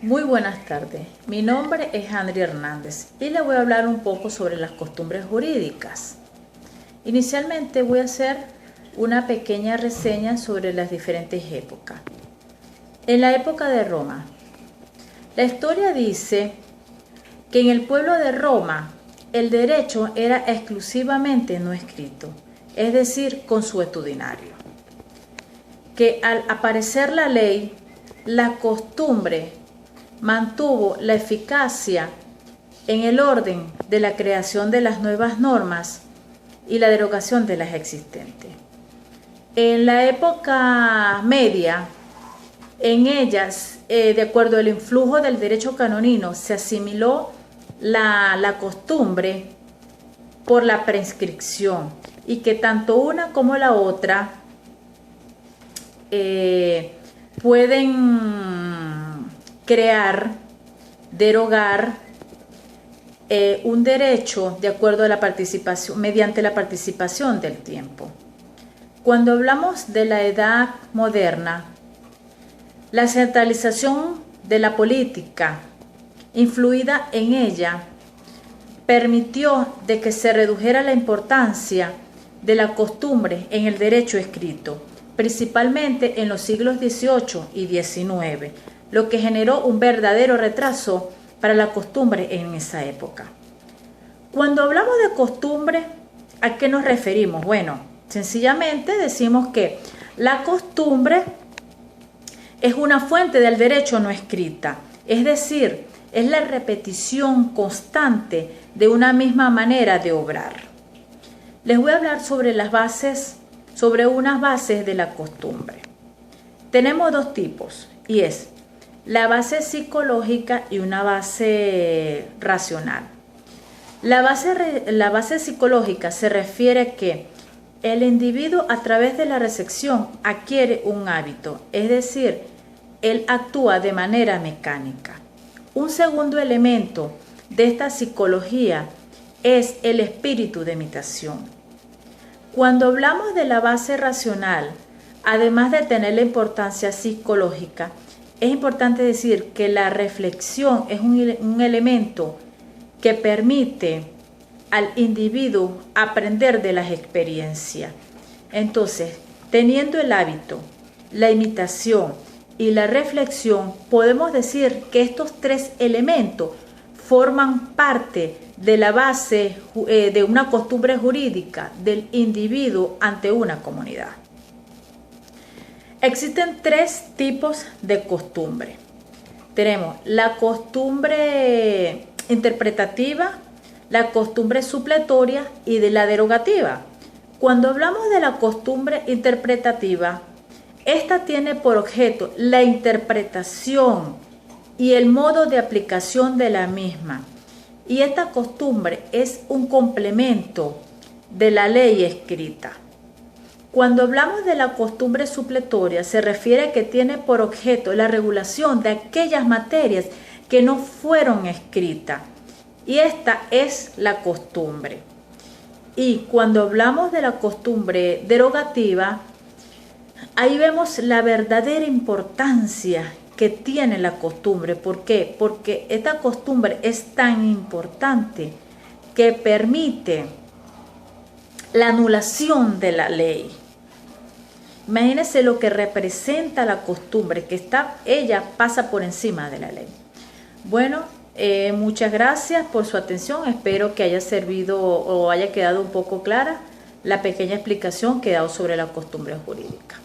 Muy buenas tardes, mi nombre es Andrea Hernández y le voy a hablar un poco sobre las costumbres jurídicas. Inicialmente voy a hacer una pequeña reseña sobre las diferentes épocas. En la época de Roma, la historia dice que en el pueblo de Roma el derecho era exclusivamente no escrito, es decir, consuetudinario. Que al aparecer la ley, la costumbre mantuvo la eficacia en el orden de la creación de las nuevas normas y la derogación de las existentes. En la época media, en ellas, de acuerdo al influjo del derecho canónico, se asimiló la costumbre por la prescripción y que tanto una como la otra pueden crear, derogar un derecho de acuerdo a la participación, mediante la participación del tiempo. Cuando hablamos de la edad moderna, la centralización de la política influida en ella permitió de que se redujera la importancia de la costumbre en el derecho escrito, principalmente en los siglos XVIII y XIX, lo que generó un verdadero retraso para la costumbre en esa época. Cuando hablamos de costumbre, ¿a qué nos referimos? Bueno, sencillamente decimos que la costumbre es una fuente del derecho no escrita, es decir, es la repetición constante de una misma manera de obrar. Les voy a hablar sobre unas bases de la costumbre. Tenemos dos tipos, y es la base psicológica y una base racional. La base psicológica se refiere a que el individuo a través de la recepción adquiere un hábito, es decir, él actúa de manera mecánica. Un segundo elemento de esta psicología es el espíritu de imitación. Cuando hablamos de la base racional, además de tener la importancia psicológica, es importante decir que la reflexión es un elemento que permite al individuo aprender de las experiencias. Entonces, teniendo el hábito, la imitación y la reflexión, podemos decir que estos tres elementos forman parte de la base de una costumbre jurídica del individuo ante una comunidad. Existen tres tipos de costumbre. Tenemos la costumbre interpretativa, la costumbre supletoria y de la derogativa. Cuando hablamos de la costumbre interpretativa, esta tiene por objeto la interpretación y el modo de aplicación de la misma. Y esta costumbre es un complemento de la ley escrita. Cuando hablamos de la costumbre supletoria, se refiere a que tiene por objeto la regulación de aquellas materias que no fueron escritas. Y esta es la costumbre. Y cuando hablamos de la costumbre derogativa, ahí vemos la verdadera importancia que tiene la costumbre. ¿Por qué? Porque esta costumbre es tan importante que permite la anulación de la ley. Imagínense lo que representa la costumbre, que ella pasa por encima de la ley. Bueno, muchas gracias por su atención. Espero que haya servido o haya quedado un poco clara la pequeña explicación que he dado sobre la costumbre jurídica.